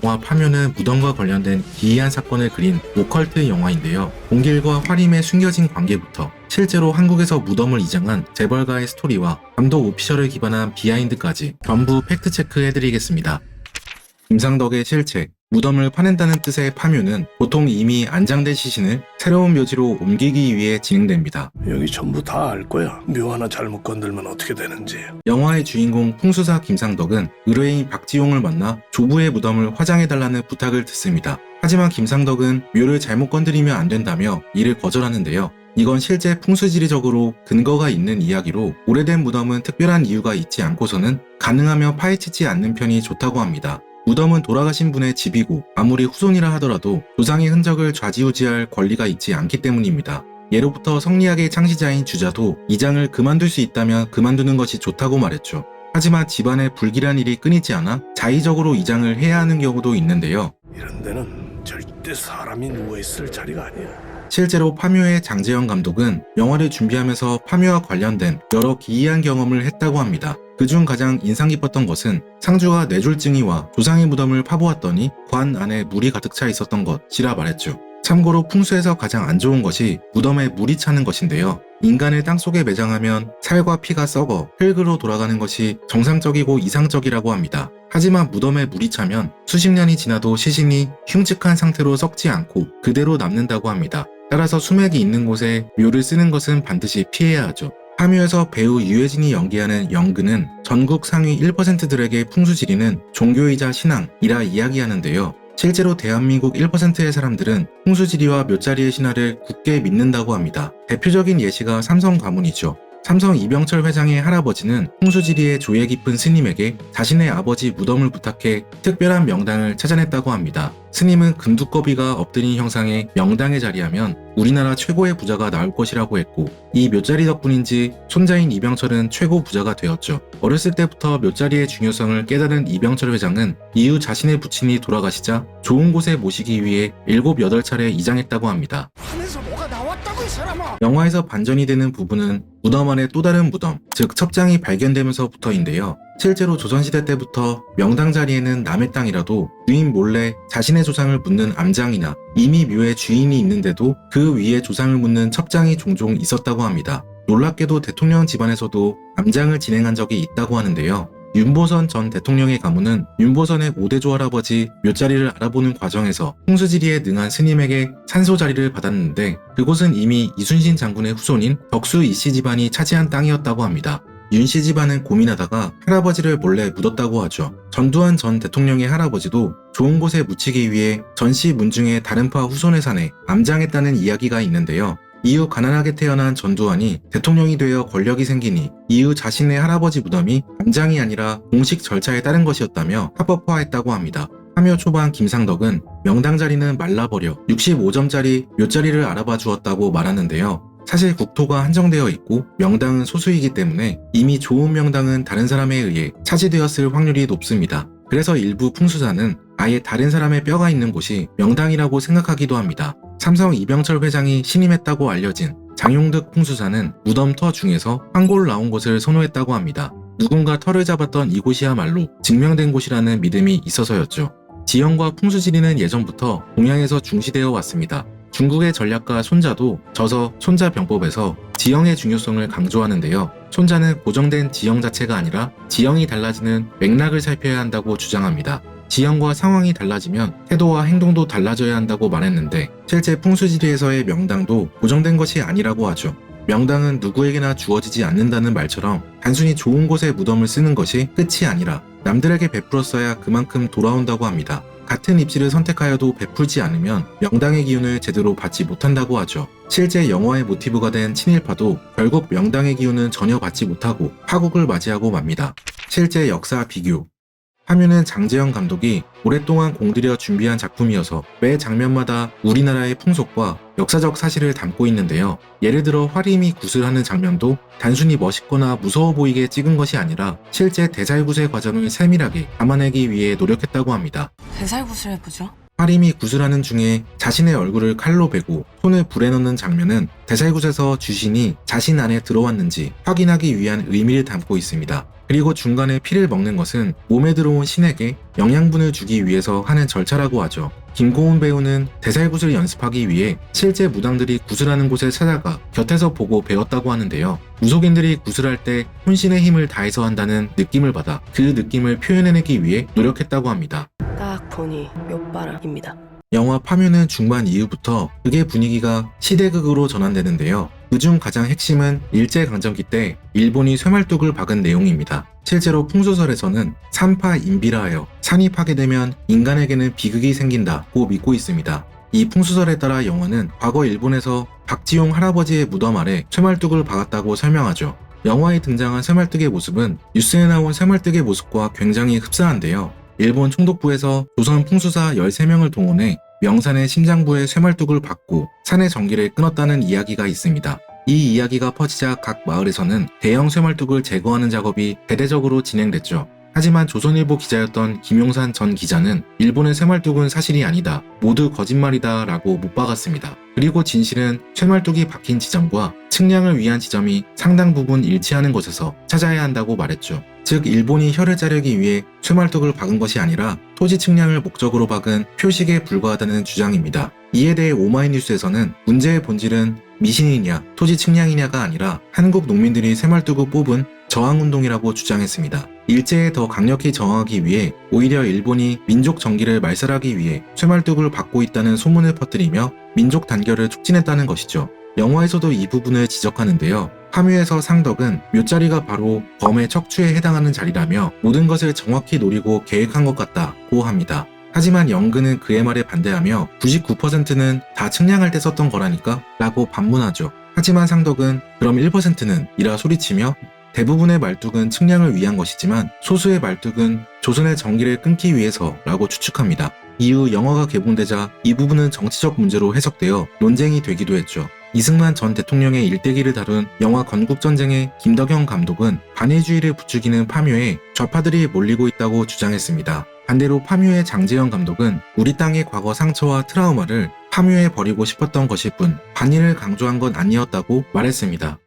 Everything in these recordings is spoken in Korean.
영화 파묘는 무덤과 관련된 기이한 사건을 그린 오컬트 영화인데요. 공길과 화림의 숨겨진 관계부터 실제로 한국에서 무덤을 이장한 재벌가의 스토리와 감독 오피셜을 기반한 비하인드까지 전부 팩트체크 해드리겠습니다. 김상덕의 실체, 무덤을 파낸다는 뜻의 파묘는 보통 이미 안장된 시신을 새로운 묘지로 옮기기 위해 진행됩니다. 여기 전부 다 알 거야. 묘 하나 잘못 건들면 어떻게 되는지. 영화의 주인공 풍수사 김상덕은 의뢰인 박지용을 만나 조부의 무덤을 화장해달라는 부탁을 듣습니다. 하지만 김상덕은 묘를 잘못 건드리면 안 된다며 이를 거절하는데요. 이건 실제 풍수지리적으로 근거가 있는 이야기로 오래된 무덤은 특별한 이유가 있지 않고서는 가능하면 파헤치지 않는 편이 좋다고 합니다. 무덤은 돌아가신 분의 집이고 아무리 후손이라 하더라도 조상의 흔적을 좌지우지할 권리가 있지 않기 때문입니다. 예로부터 성리학의 창시자인 주자도 이장을 그만둘 수 있다면 그만두는 것이 좋다고 말했죠. 하지만 집안에 불길한 일이 끊이지 않아 자의적으로 이장을 해야 하는 경우도 있는데요. 이런 데는 절대 사람이 누워있을 자리가 아니야. 실제로 파묘의 장재영 감독은 영화를 준비하면서 파묘와 관련된 여러 기이한 경험을 했다고 합니다. 그중 가장 인상 깊었던 것은 상주가 뇌졸증이와 조상의 무덤을 파보았더니 관 안에 물이 가득 차 있었던 것이라 말했죠. 참고로 풍수에서 가장 안 좋은 것이 무덤에 물이 차는 것인데요. 인간을 땅속에 매장하면 살과 피가 썩어 흙으로 돌아가는 것이 정상적이고 이상적이라고 합니다. 하지만 무덤에 물이 차면 수십 년이 지나도 시신이 흉측한 상태로 썩지 않고 그대로 남는다고 합니다. 따라서 수맥이 있는 곳에 묘를 쓰는 것은 반드시 피해야 하죠. 파묘에서 배우 유해진이 연기하는 영근은 전국 상위 1%들에게 풍수지리는 종교이자 신앙이라 이야기하는데요. 실제로 대한민국 1%의 사람들은 풍수지리와 묘자리의 신화를 굳게 믿는다고 합니다. 대표적인 예시가 삼성 가문이죠. 삼성 이병철 회장의 할아버지는 풍수지리의 조예 깊은 스님에게 자신의 아버지 무덤을 부탁해 특별한 명당을 찾아냈다고 합니다. 스님은 금두꺼비가 엎드린 형상의 명당에 자리하면 우리나라 최고의 부자가 나올 것이라고 했고 이 묘자리 덕분인지 손자인 이병철은 최고 부자가 되었죠. 어렸을 때부터 묘자리의 중요성을 깨달은 이병철 회장은 이후 자신의 부친이 돌아가시자 좋은 곳에 모시기 위해 7, 8차례 이장했다고 합니다. 하늘에서 뭐가 나왔다고 이 사람아. 영화에서 반전이 되는 부분은 무덤 안에 또 다른 무덤, 즉 첩장이 발견되면서부터인데요. 실제로 조선시대 때부터 명당 자리에는 남의 땅이라도 주인 몰래 자신의 조상을 묻는 암장이나 이미 묘에 주인이 있는데도 그 위에 조상을 묻는 첩장이 종종 있었다고 합니다. 놀랍게도 대통령 집안에서도 암장을 진행한 적이 있다고 하는데요. 윤보선 전 대통령의 가문은 윤보선의 5대조 할아버지 묘자리를 알아보는 과정에서 풍수지리에 능한 스님에게 산소 자리를 받았는데 그곳은 이미 이순신 장군의 후손인 덕수 이씨 집안이 차지한 땅이었다고 합니다. 윤씨 집안은 고민하다가 할아버지를 몰래 묻었다고 하죠. 전두환 전 대통령의 할아버지도 좋은 곳에 묻히기 위해 전씨 문중의 다른파 후손의 산에 암장했다는 이야기가 있는데요. 이후 가난하게 태어난 전두환이 대통령이 되어 권력이 생기니 이후 자신의 할아버지 무덤이 암장이 아니라 공식 절차에 따른 것이었다며 합법화했다고 합니다. 파묘 초반 김상덕은 명당 자리는 말라버려 65점짜리 묘자리를 알아봐 주었다고 말하는데요. 사실 국토가 한정되어 있고 명당은 소수이기 때문에 이미 좋은 명당은 다른 사람에 의해 차지되었을 확률이 높습니다. 그래서 일부 풍수사는 아예 다른 사람의 뼈가 있는 곳이 명당이라고 생각하기도 합니다. 삼성 이병철 회장이 신임했다고 알려진 장용득 풍수사는 무덤 터 중에서 황골 나온 곳을 선호했다고 합니다. 누군가 터를 잡았던 이곳이야말로 증명된 곳이라는 믿음이 있어서였죠. 지형과 풍수지리는 예전부터 동양에서 중시되어 왔습니다. 중국의 전략가 손자도 저서 손자병법에서 지형의 중요성을 강조하는데요. 손자는 고정된 지형 자체가 아니라 지형이 달라지는 맥락을 살펴야 한다고 주장합니다. 지형과 상황이 달라지면 태도와 행동도 달라져야 한다고 말했는데 실제 풍수지리에서의 명당도 고정된 것이 아니라고 하죠. 명당은 누구에게나 주어지지 않는다는 말처럼 단순히 좋은 곳에 무덤을 쓰는 것이 끝이 아니라 남들에게 베풀었어야 그만큼 돌아온다고 합니다. 같은 입지를 선택하여도 베풀지 않으면 명당의 기운을 제대로 받지 못한다고 하죠. 실제 영화의 모티브가 된 친일파도 결국 명당의 기운은 전혀 받지 못하고 파국을 맞이하고 맙니다. 실제 역사 비교. 파묘는 장재영 감독이 오랫동안 공들여 준비한 작품이어서 매 장면마다 우리나라의 풍속과 역사적 사실을 담고 있는데요. 예를 들어 화림이 굿을 하는 장면도 단순히 멋있거나 무서워 보이게 찍은 것이 아니라 실제 대살굿의 과정을 세밀하게 담아내기 위해 노력했다고 합니다. 대살굿을 해보죠. 화림이 구슬하는 중에 자신의 얼굴을 칼로 베고 손을 불에 넣는 장면은 대살굿에서 주신이 자신 안에 들어왔는지 확인하기 위한 의미를 담고 있습니다. 그리고 중간에 피를 먹는 것은 몸에 들어온 신에게 영양분을 주기 위해서 하는 절차라고 하죠. 김고은 배우는 대살굿을 연습하기 위해 실제 무당들이 구슬하는 곳에 찾아가 곁에서 보고 배웠다고 하는데요. 무속인들이 구슬할 때 혼신의 힘을 다해서 한다는 느낌을 받아 그 느낌을 표현해내기 위해 노력했다고 합니다. 딱 보니 묘바람입니다. 영화 파묘는 중반 이후부터 극의 분위기가 시대극으로 전환되는데요. 그중 가장 핵심은 일제강점기 때 일본이 쇠말뚝을 박은 내용입니다. 실제로 풍수설에서는 산파 인비라 하여 산이 파괴되면 인간에게는 비극이 생긴다고 믿고 있습니다. 이 풍수설에 따라 영화는 과거 일본에서 박지용 할아버지의 무덤 아래 쇠말뚝을 박았다고 설명하죠. 영화에 등장한 쇠말뚝의 모습은 뉴스에 나온 쇠말뚝의 모습과 굉장히 흡사한데요. 일본 총독부에서 조선 풍수사 13명을 동원해 명산의 심장부에 쇠말뚝을 박고 산의 전기를 끊었다는 이야기가 있습니다. 이 이야기가 퍼지자 각 마을에서는 대형 쇠말뚝을 제거하는 작업이 대대적으로 진행됐죠. 하지만 조선일보 기자였던 김용산 전 기자는 일본의 쇠말뚝은 사실이 아니다, 모두 거짓말이다 라고 못 박았습니다. 그리고 진실은 쇠말뚝이 박힌 지점과 측량을 위한 지점이 상당 부분 일치하는 곳에서 찾아야 한다고 말했죠. 즉 일본이 혀를 자르기 위해 쇠말뚝을 박은 것이 아니라 토지 측량을 목적으로 박은 표식에 불과하다는 주장입니다. 이에 대해 오마이뉴스에서는 문제의 본질은 미신이냐 토지 측량이냐가 아니라 한국 농민들이 쇠말뚝을 뽑은 저항운동이라고 주장했습니다. 일제에 더 강력히 저항하기 위해 오히려 일본이 민족 정기를 말살하기 위해 쇠말뚝을 박고 있다는 소문을 퍼뜨리며 민족 단결을 촉진했다는 것이죠. 영화에서도 이 부분을 지적하는데요. 파묘에서 상덕은 묘자리가 바로 범의 척추에 해당하는 자리라며 모든 것을 정확히 노리고 계획한 것 같다고 합니다. 하지만 영근은 그의 말에 반대하며 99%는 다 측량할 때 썼던 거라니까? 라고 반문하죠. 하지만 상덕은 그럼 1%는 이라 소리치며 대부분의 말뚝은 측량을 위한 것이지만 소수의 말뚝은 조선의 전기를 끊기 위해서 라고 추측합니다. 이후 영화가 개봉되자 이 부분은 정치적 문제로 해석되어 논쟁이 되기도 했죠. 이승만 전 대통령의 일대기를 다룬 영화 건국전쟁의 김덕영 감독은 반일주의를 부추기는 파묘에 좌파들이 몰리고 있다고 주장했습니다. 반대로 파묘의 장재영 감독은 우리 땅의 과거 상처와 트라우마를 파묘에 버리고 싶었던 것일 뿐 반일을 강조한 건 아니었다고 말했습니다.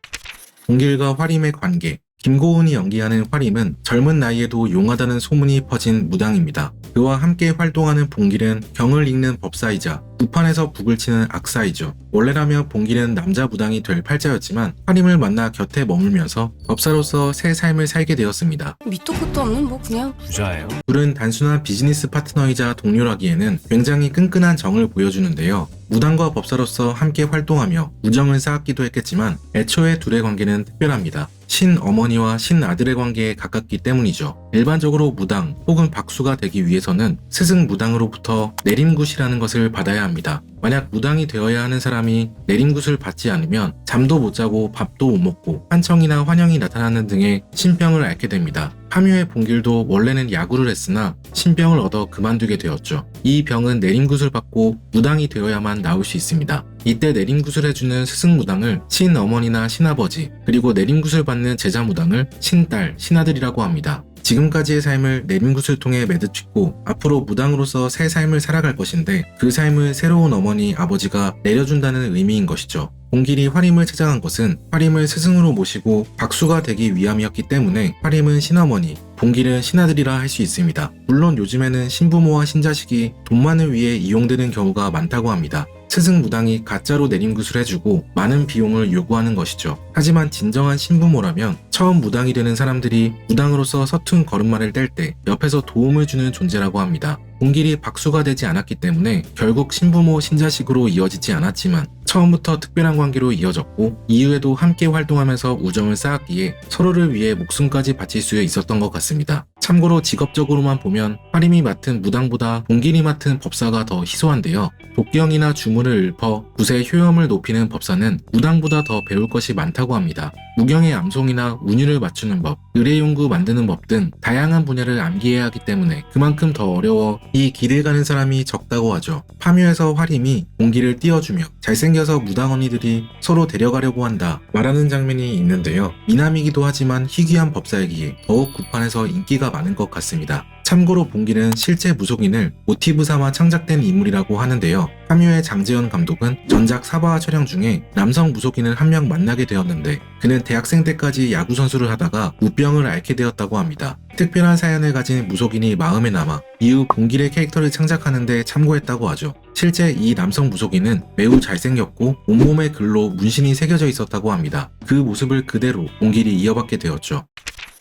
봉길과 화림의 관계. 김고은이 연기하는 화림은 젊은 나이에도 용하다는 소문이 퍼진 무당입니다. 그와 함께 활동하는 봉길은 경을 읽는 법사이자 북판에서 북을 치는 악사이죠. 원래라면 봉길은 남자 무당이 될 팔자였지만 화림을 만나 곁에 머물면서 법사로서 새 삶을 살게 되었습니다. 밑도 끝도 없는 뭐 그냥 부자예요. 둘은 단순한 비즈니스 파트너이자 동료라기에는 굉장히 끈끈한 정을 보여주는데요. 무당과 법사로서 함께 활동하며 우정을 쌓았기도 했겠지만 애초에 둘의 관계는 특별합니다. 신어머니와 신아들의 관계에 가깝기 때문이죠. 일반적으로 무당 혹은 박수가 되기 위해서는 스승 무당으로부터 내림굿이라는 것을 받아야 합니다. 만약 무당이 되어야 하는 사람이 내림굿을 받지 않으면 잠도 못 자고 밥도 못 먹고 환청이나 환영이 나타나는 등의 신병을 앓게 됩니다. 파묘의 봉길도 원래는 야구를 했으나 신병을 얻어 그만두게 되었죠. 이 병은 내림굿을 받고 무당이 되어야만 나올 수 있습니다. 이때 내림굿을 해주는 스승 무당을 신어머니나 신아버지, 그리고 내림굿을 받는 제자 무당을 신딸, 신아들이라고 합니다. 지금까지의 삶을 내림굿을 통해 매듭짓고 앞으로 무당으로서 새 삶을 살아갈 것인데 그 삶을 새로운 어머니, 아버지가 내려준다는 의미인 것이죠. 봉길이 화림을 찾아간 것은 화림을 스승으로 모시고 박수가 되기 위함이었기 때문에 화림은 신어머니, 봉길은 신아들이라 할 수 있습니다. 물론 요즘에는 신부모와 신자식이 돈만을 위해 이용되는 경우가 많다고 합니다. 스승 무당이 가짜로 내림굿을 해주고 많은 비용을 요구하는 것이죠. 하지만 진정한 신부모라면 처음 무당이 되는 사람들이 무당으로서 서툰 걸음마를 뗄 때 옆에서 도움을 주는 존재라고 합니다. 봉길이 박수가 되지 않았기 때문에 결국 신부모 신자식으로 이어지지 않았지만 처음부터 특별한 관계로 이어졌고 이후에도 함께 활동하면서 우정을 쌓았기에 서로를 위해 목숨까지 바칠 수 있었던 것 같습니다. 참고로 직업적으로만 보면 화림이 맡은 무당보다 봉길이 맡은 법사가 더 희소한데요. 독경이나 주문을 읊어 굿의 효염을 높이는 법사는 무당보다 더 배울 것이 많다고 합니다. 무경의 암송이나 운율을 맞추는 법, 의뢰용구 만드는 법 등 다양한 분야를 암기해야 하기 때문에 그만큼 더 어려워 이 길을 가는 사람이 적다고 하죠. 파묘에서 화림이 봉길을 띄워주며 잘생겨서 무당 언니들이 서로 데려가려고 한다 말하는 장면이 있는데요. 미남이기도 하지만 희귀한 법사이기에 더욱 굿판에서 인기가 많은 것 같습니다. 참고로 봉길은 실제 무속인을 모티브 삼아 창작된 인물이라고 하는데요. 파묘의 장재현 감독은 전작 사바와 촬영 중에 남성 무속인을 한 명 만나게 되었는데 그는 대학생 때까지 야구 선수를 하다가 우병을 앓게 되었다고 합니다. 특별한 사연을 가진 무속인이 마음에 남아 이후 봉길의 캐릭터를 창작하는데 참고했다고 하죠. 실제 이 남성 무속인은 매우 잘생겼고 온몸에 글로 문신이 새겨져 있었다고 합니다. 그 모습을 그대로 봉길이 이어받게 되었죠.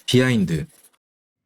비하인드.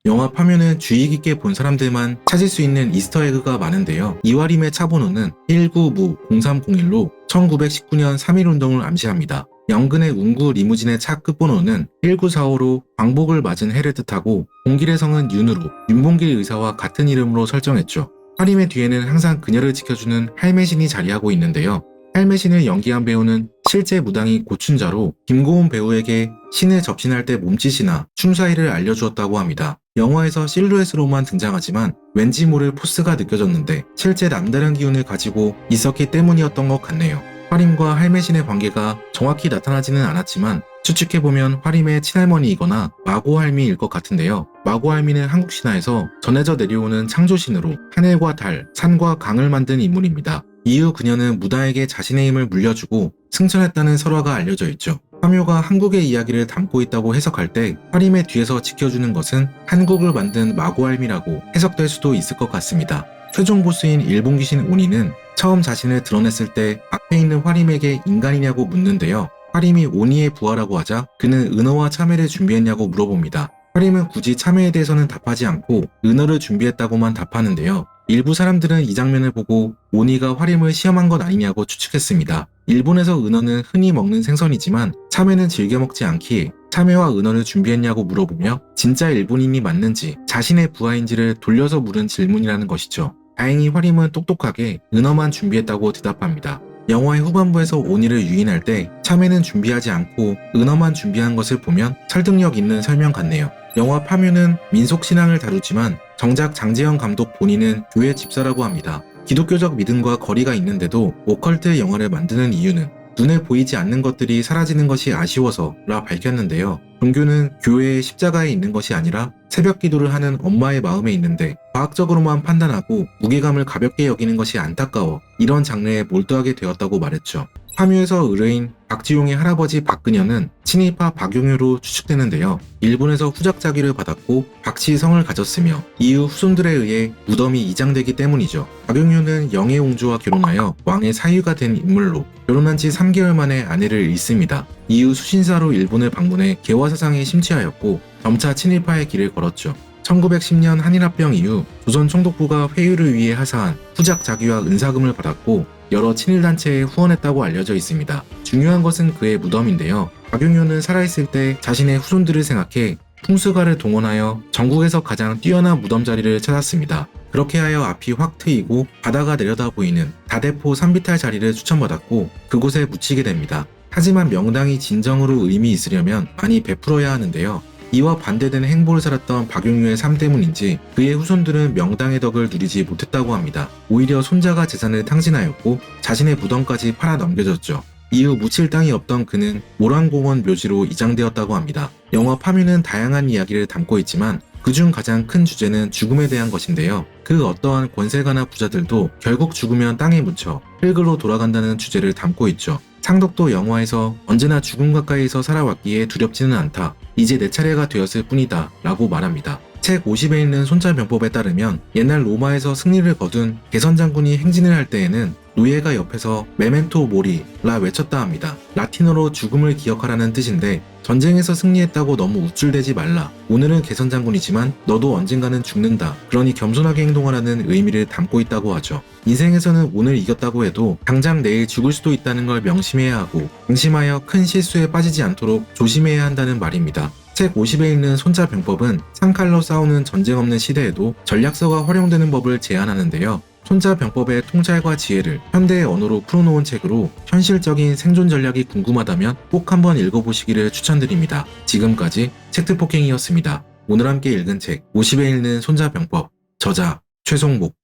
영화 파묘는 주의 깊게 본 사람들만 찾을 수 있는 이스터에그가 많은데요. 이화림의 차번호는 19무0301로 1919년 3.1운동을 암시합니다. 영근의 운구 리무진의 차 끝번호는 1945로 광복을 맞은 해를 뜻하고 봉길의 성은 윤으로 윤봉길 의사와 같은 이름으로 설정했죠. 화림의 뒤에는 항상 그녀를 지켜주는 할매신이 자리하고 있는데요. 할매신을 연기한 배우는 실제 무당이 고춘자로 김고은 배우에게 신을 접신할 때 몸짓이나 춤 사이를 알려주었다고 합니다. 영화에서 실루엣으로만 등장하지만 왠지 모를 포스가 느껴졌는데 실제 남다른 기운을 가지고 있었기 때문이었던 것 같네요. 화림과 할매신의 관계가 정확히 나타나지는 않았지만 추측해보면 화림의 친할머니이거나 마고할미일 것 같은데요. 마고할미는 한국 신화에서 전해져 내려오는 창조신으로 하늘과 달, 산과 강을 만든 인물입니다. 이후 그녀는 무당에게 자신의 힘을 물려주고 승천했다는 설화가 알려져 있죠. 파묘가 한국의 이야기를 담고 있다고 해석할 때 화림의 뒤에서 지켜주는 것은 한국을 만든 마고할미라고 해석될 수도 있을 것 같습니다. 최종 보스인 일본 귀신 오니는 처음 자신을 드러냈을 때 앞에 있는 화림에게 인간이냐고 묻는데요. 화림이 오니의 부하라고 하자 그는 은어와 참외를 준비했냐고 물어봅니다. 화림은 굳이 참외에 대해서는 답하지 않고 은어를 준비했다고만 답하는데요. 일부 사람들은 이 장면을 보고 오니가 화림을 시험한 것 아니냐고 추측했습니다. 일본에서 은어는 흔히 먹는 생선이지만 참외는 즐겨 먹지 않기에 참외와 은어를 준비했냐고 물어보며 진짜 일본인이 맞는지 자신의 부하인지를 돌려서 물은 질문이라는 것이죠. 다행히 화림은 똑똑하게 은어만 준비했다고 대답합니다. 영화의 후반부에서 오니를 유인할 때 참외는 준비하지 않고 은어만 준비한 것을 보면 설득력 있는 설명 같네요. 영화 파묘는 민속신앙을 다루지만 정작 장재현 감독 본인은 교회 집사라고 합니다. 기독교적 믿음과 거리가 있는데도 오컬트 영화를 만드는 이유는 눈에 보이지 않는 것들이 사라지는 것이 아쉬워서 라 밝혔는데요. 종교는 교회의 십자가에 있는 것이 아니라 새벽 기도를 하는 엄마의 마음에 있는데 과학적으로만 판단하고 무게감을 가볍게 여기는 것이 안타까워 이런 장르에 몰두하게 되었다고 말했죠. 파묘에서 의뢰인 박지용의 할아버지 박근현은 친일파 박용유로 추측되는데요. 일본에서 후작자기를 받았고 박씨 성을 가졌으며 이후 후손들에 의해 무덤이 이장되기 때문이죠. 박용유는 영해옹주와 결혼하여 왕의 사위가 된 인물로 결혼한 지 3개월 만에 아내를 잃습니다. 이후 수신사로 일본을 방문해 개화사상에 심취하였고 점차 친일파의 길을 걸었죠. 1910년 한일합병 이후 조선 총독부가 회유를 위해 하사한 후작자기와 은사금을 받았고 여러 친일단체에 후원했다고 알려져 있습니다. 중요한 것은 그의 무덤인데요. 박용유는 살아있을 때 자신의 후손들을 생각해 풍수가를 동원하여 전국에서 가장 뛰어난 무덤 자리를 찾았습니다. 그렇게 하여 앞이 확 트이고 바다가 내려다 보이는 다대포 산비탈 자리를 추천받았고 그곳에 묻히게 됩니다. 하지만 명당이 진정으로 의미 있으려면 많이 베풀어야 하는데요. 이와 반대되는 행보를 살았던 박용유의 삶 때문인지 그의 후손들은 명당의 덕을 누리지 못했다고 합니다. 오히려 손자가 재산을 탕진하였고 자신의 무덤까지 팔아 넘겨졌죠. 이후 묻힐 땅이 없던 그는 모란공원 묘지로 이장되었다고 합니다. 영화 파묘는 다양한 이야기를 담고 있지만 그중 가장 큰 주제는 죽음에 대한 것인데요. 그 어떠한 권세가나 부자들도 결국 죽으면 땅에 묻혀 흙으로 돌아간다는 주제를 담고 있죠. 창덕도 영화에서 언제나 죽음 가까이서 살아왔기에 두렵지는 않다. 이제 내 차례가 되었을 뿐이다 라고 말합니다. 책 50에 있는 손자병법에 따르면 옛날 로마에서 승리를 거둔 개선 장군이 행진을 할 때에는 노예가 옆에서 메멘토 모리 라 외쳤다 합니다. 라틴어로 죽음을 기억하라는 뜻인데 전쟁에서 승리했다고 너무 우쭐대지 말라. 오늘은 개선 장군이지만 너도 언젠가는 죽는다. 그러니 겸손하게 행동하라는 의미를 담고 있다고 하죠. 인생에서는 오늘 이겼다고 해도 당장 내일 죽을 수도 있다는 걸 명심해야 하고 방심하여 큰 실수에 빠지지 않도록 조심해야 한다는 말입니다. 책 50에 있는 손자병법은 상칼로 싸우는 전쟁 없는 시대에도 전략서가 활용되는 법을 제안하는데요. 손자병법의 통찰과 지혜를 현대의 언어로 풀어놓은 책으로 현실적인 생존 전략이 궁금하다면 꼭 한번 읽어보시기를 추천드립니다. 지금까지 책트폭행이었습니다. 오늘 함께 읽은 책 50에 읽는 손자병법, 저자 최송목.